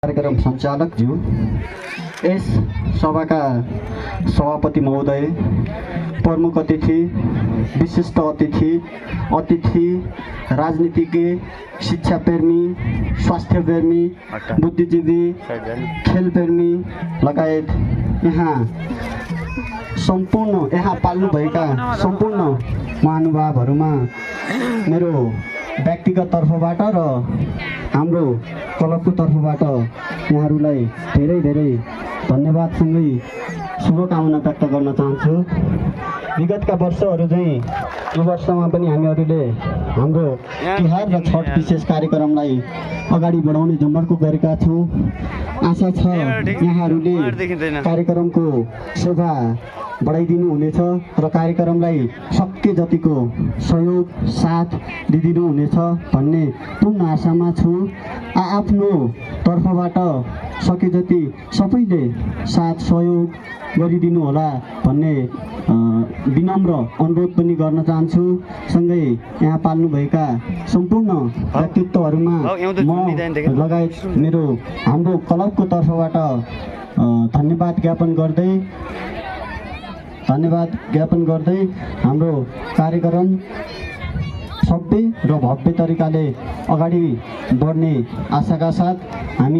कार्यक्रम सञ्चालक ज्यू, यस सभाका सभापति महोदय, प्रमुख अतिथि, विशिष्ट अतिथि, राजनीतिज्ञ, शिक्षाप्रेमी, स्वास्थ्यप्रेमी, बुद्धिजीवी, खेलप्रेमी लगायत यहाँ पाल्नुभएका सम्पूर्ण महानुभावहरूमा मेरो व्यक्तिगत तर्फबाट र हाम्रो क्लबको तर्फबाट यहाँहरूलाई धेरै धेरै धन्यवादसँगै शुभकामना व्यक्त गर्न चाहन्छु। विगतका वर्षहरू चाहिँ यो वर्षमा पनि हामीहरूले हाम्रो तिहार र छठ विशेष कार्यक्रमलाई अगाडि बढाउने जमर्को गरेका छौँ। आशा छ यहाँहरूले कार्यक्रमको शोभा बढाइदिनु हुनेछ र कार्यक्रमलाई सके जतिको सहयोग साथ दिइदिनु हुनेछ भन्ने पूर्ण आशामा छु। आफ्नो तर्फबाट सके जति सबैले साथ सहयोग गरिदिनु होला भन्ने विनम्र अनुरोध पनि गर्न चाहन्छु। सँगै यहाँ पाल्नुभएका सम्पूर्ण व्यक्तित्वहरूमा म लगायत हाम्रो क्लबको तर्फबाट धन्यवाद ज्ञापन गर्दै हाम्रो कार्यक्रम सभ्य र भव्य तरिकाले अगाडि बढ्ने आशाका साथ हामी